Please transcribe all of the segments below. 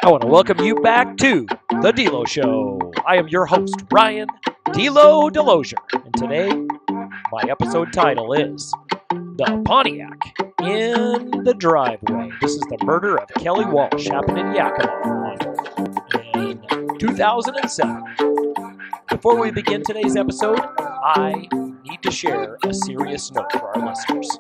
I want to welcome you back to The D-Lo Show. I am your host, Ryan D-Lo Delosier, and today my episode title is The Pontiac in the Driveway. This is the murder of Kelly Walsh, happened in Yakima in 2007. Before we begin today's episode, I need to share a serious note for our listeners.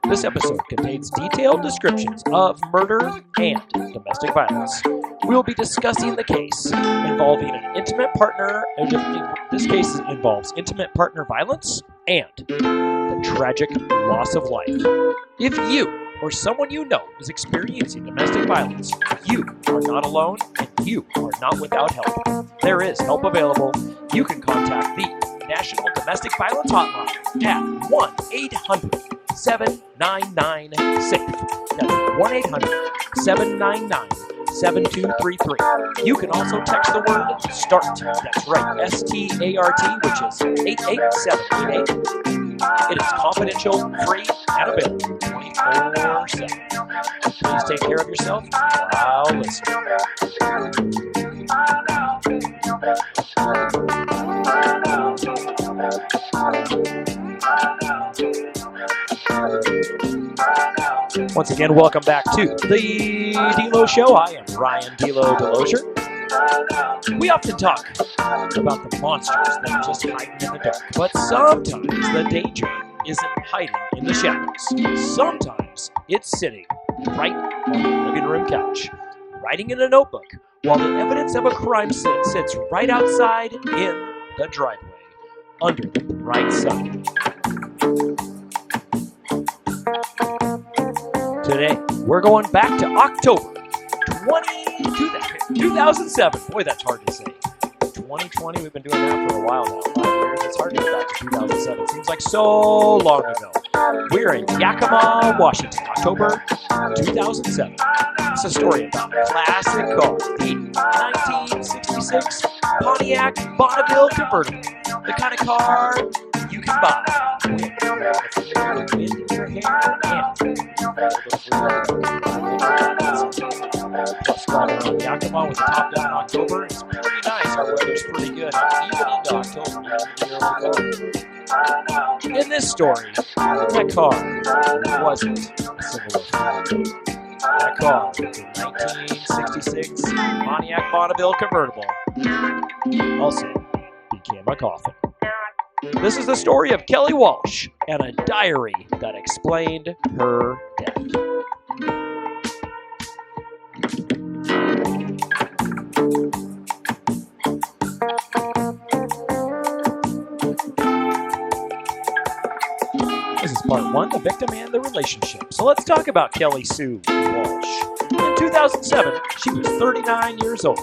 This episode contains detailed descriptions of murder and domestic violence. We will be discussing the case involving an intimate partner. This case involves intimate partner violence and the tragic loss of life. If you or someone you know is experiencing domestic violence, you are not alone and you are not without help. There is help available. You can contact the National Domestic Violence Hotline at 1-800-799-SAFE. That's 1-800-799-7233. You can also text the word START. That's right, S-T-A-R-T, which is 88788. It is confidential, free, and available 24/7. Please take care of yourself while listening. Once again, welcome back to the D-Lo Show. I am Ryan D-Lo Delosier. We often talk about the monsters that are just hiding in the dark, but sometimes the danger isn't hiding in the shadows. Sometimes it's sitting right on the living room couch, writing in a notebook, while the evidence of a crime sits right outside in the driveway, under the bright sun. Today, we're going back to October 2007. Boy, that's hard to say. 2020, we've been doing that for a while now. 5 years, it's hard to go back to 2007. Seems like so long ago. We're in Yakima, Washington, October 2007. It's a story about a classic car, the 1966 Pontiac Bonneville convertible. The kind of car you can buy with wind in your hair and plus driving around Yakima with the top down in October. It's pretty nice. Our weather's pretty good. Even into October, in this story, that car wasn't a single locomotive. That car was a 1966 Pontiac Bonneville convertible. Also became a coffin. This is the story of Kelly Walsh and a diary that explained her death. This is part one, the victim and the relationship. So let's talk about Kelly Sue Walsh. In 2007, she was 39 years old.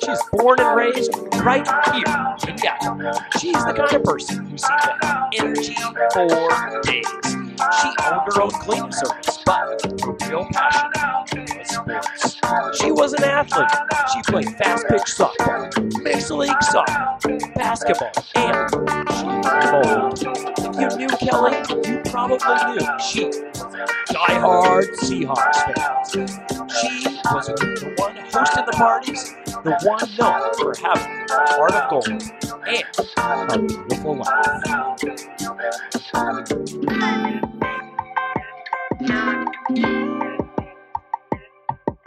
She's born and raised right here in Yakima. She's the kind of person who seemed to have energy for days. She owned her own cleaning service, but her real passion was sports. She was an athlete. She played fast-pitch softball, mixed league soccer, basketball, and she bowled. If you knew Kelly, you probably knew she was a die-hard Seahawks fan. She was the one hosting the parties, the one known for having a heart of gold and a beautiful life.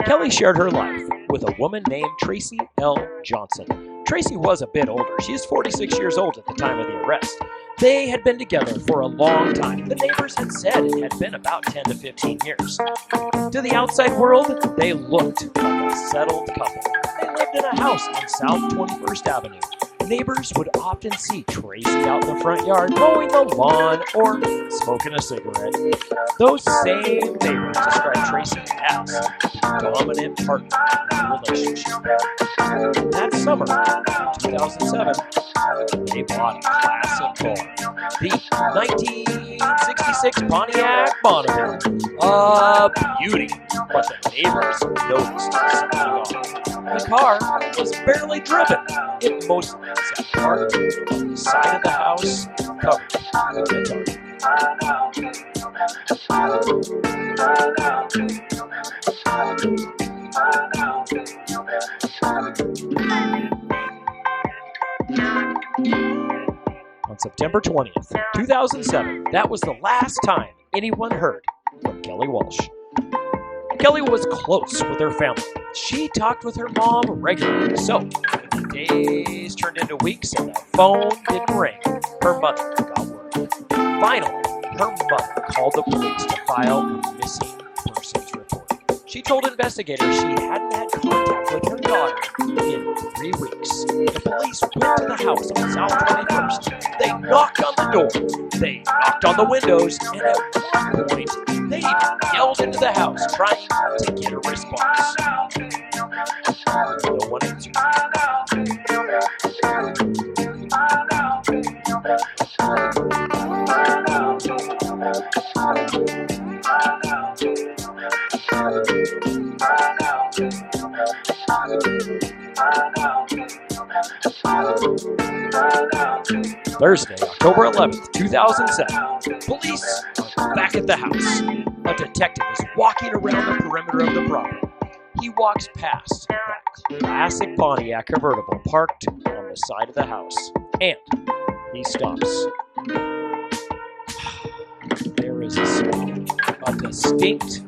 Kelly shared her life with a woman named Tracy L. Johnson. Tracy was a bit older. She is 46 years old at the time of the arrest. They had been together for a long time. The neighbors had said it had been about 10 to 15 years. To the outside world, they looked like a settled couple. They lived in a house on South 21st Avenue. Neighbors would often see Tracy out in the front yard mowing the lawn or smoking a cigarette. Those same neighbors described Tracy as the dominant partner in the relationship. That summer, in 2007, they bought a classic car, the 1966 Pontiac Bonneville. A beauty, but the neighbors noticed something odd. The car was barely driven. It mostly sat parked on the side of the house, covered with a tarp. On September 20th, 2007, that was the last time anyone heard from Kelly Walsh. Kelly was close with her family. She talked with her mom regularly, so when the days turned into weeks and the phone didn't ring, her mother got worried. Finally, her mother called the police to file a missing persons report. She told investigators she hadn't had contact with her daughter in 3 weeks. The police went to the house on South 21st. They knocked on the door. They knocked on the windows, and at one point, they even yelled into the house trying to get a response. No one answered. Thursday, October 11th, 2007, police are back at the house. A detective is walking around the perimeter of the property. He walks past that classic Pontiac convertible parked on the side of the house, and he stops. There is a smell, a distinct,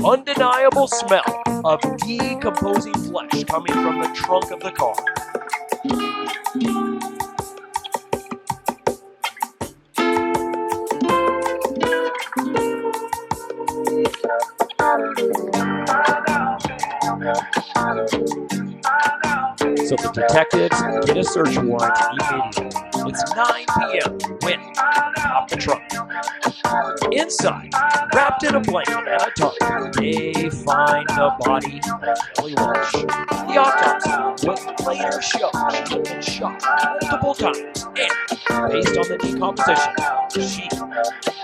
undeniable smell of decomposing flesh coming from the trunk of the car. So the detectives get a search warrant immediately. It's 9 p.m. when they pop the trunk. Inside, wrapped in a blanket and a tarp, they find the body of Kelly Walsh. The autopsy would later show she had been shot multiple times, and based on the decomposition, she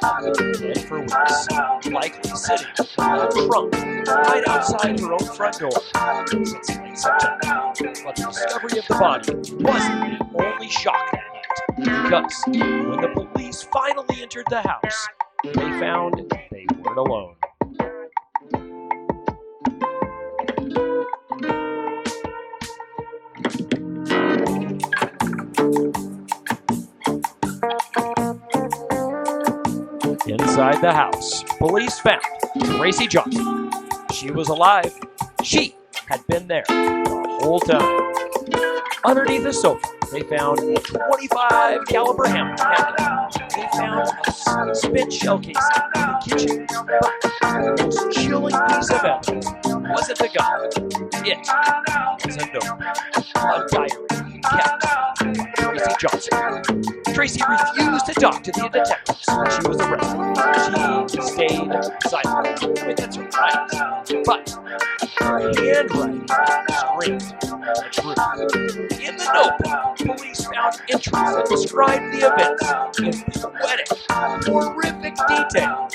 had been dead for weeks, likely sitting in a trunk right outside her own front door since late September. But the discovery of the body wasn't the only shock that night, because when the police finally entered the house, they found they weren't alone. Inside the house, police found Tracy Johnson. She was alive. She had been there the whole time. Underneath the sofa, they found a .25 caliber handgun. They found a spent shell casing in the kitchen. But the most chilling piece of evidence wasn't the gun. It was a notebook, a diary kept by Tracy Johnson. Tracy refused to talk to the detectives when she was arrested. She stayed silent. I mean, that's her right. But her handwriting screamed the truth. In the notebook, police found entries that described the events in poetic, horrific detail.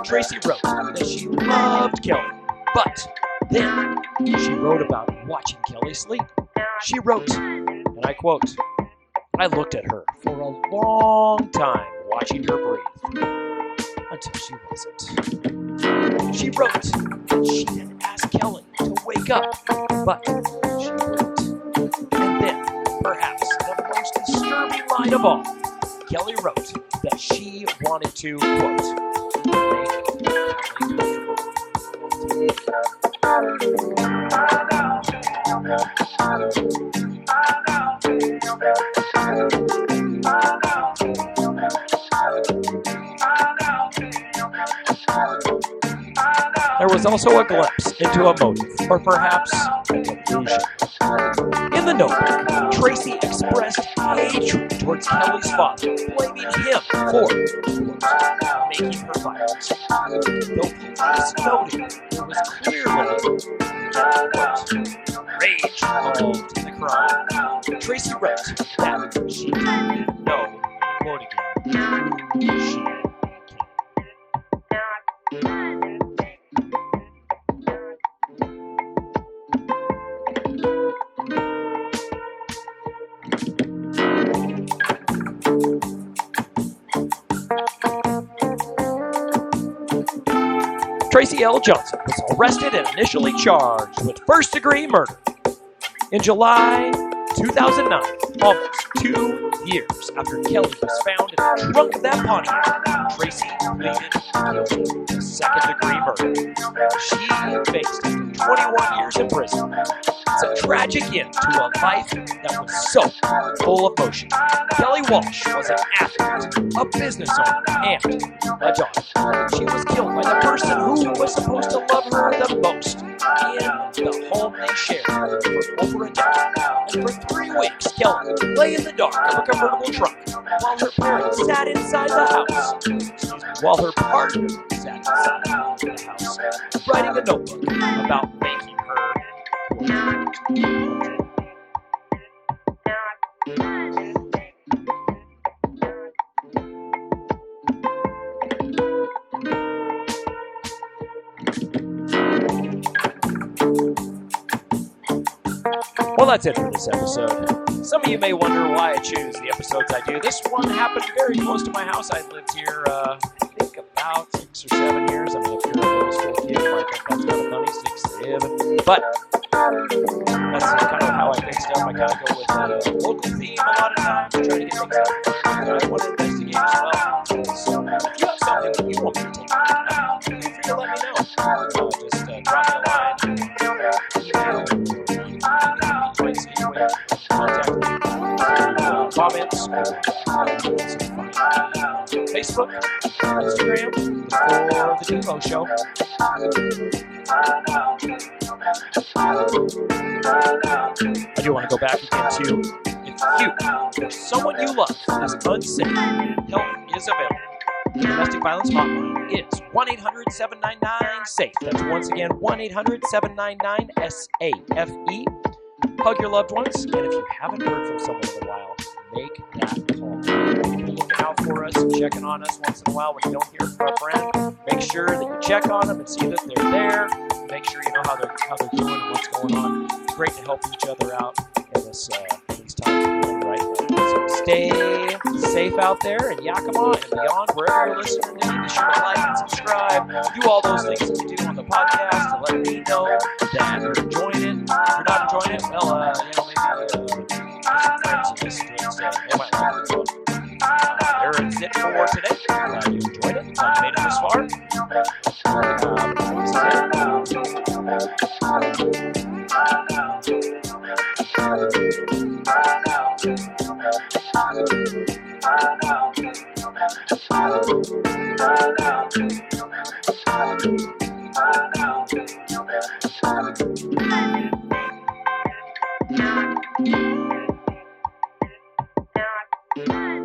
Tracy wrote that she loved Kelly, but then she wrote about watching Kelly sleep. She wrote, and I quote, "I looked at her for a long time watching her breathe, until she wasn't." She wrote that she had asked Kelly to wake up, but she wouldn't. And then, perhaps the most disturbing line of all, Kelly wrote that she wanted to, quote, "make Kelly There was also a glimpse into a motive, or perhaps a delusion. In the notebook, Tracy expressed hatred towards Kelly's father, blaming him for, quote, making her violent. Though police noted there was clearly, quote, rage involved in the crime, Tracy wrote that she didn't even know, quote again, who she became. Tracy L. Johnson was arrested and initially charged with first-degree murder. In July 2009, almost 2 years after Kelly was found in the trunk of that Pontiac, Tracy pleaded guilty to second-degree murder. She faced 21 years in prison. It's a tragic end to a life that was so full of motion. Kelly Walsh was an athlete, a business owner, and a daughter. She was killed by the person who was supposed to love her the most in the home they shared for over a decade. And for 3 weeks, Kelly lay in the dark of a convertible truck while her parents sat inside the house. While her partner sat inside the house, writing a notebook about making her. Well, that's it for this episode. Some of you may wonder why I choose the episodes I do. This one happened very close to my house. I've lived here, I think, about 6 or 7 years. I mean, if you're a middle school kid, you might think that's kind of funny, 6, 7. But that's just kind of how I think stuff. I kind of go with a local theme a lot of times, trying to get things out. I want to investigate as well. So if you have something that you want me to take, feel free to let me know. Just drop me a line, email, contact me, comments, Facebook, Instagram, for the Devo Show. I do want to go back again to, if you or someone you love is unsafe, help is available. The domestic violence hotline is 1-800-799-SAFE. That's once again 1-800-799-SAFE. Hug your loved ones, and if you haven't heard from someone in a while, make that call. People looking out for us and checking on us once in a while when you don't hear from a friend. Make sure that you check on them and see that they're there. Make sure you know how they're doing and what's going on. It's great to help each other out in these times. Right? So stay safe out there in Yakima and beyond, wherever you're listening to me. Be sure to like and subscribe. Do all those things that you do on the podcast to let me know that you're enjoying it. If you're not enjoying it, well, maybe friends who listen to it instead. They might like it. So, there is it for today. Glad you enjoyed it. Glad you made it this far. Yeah.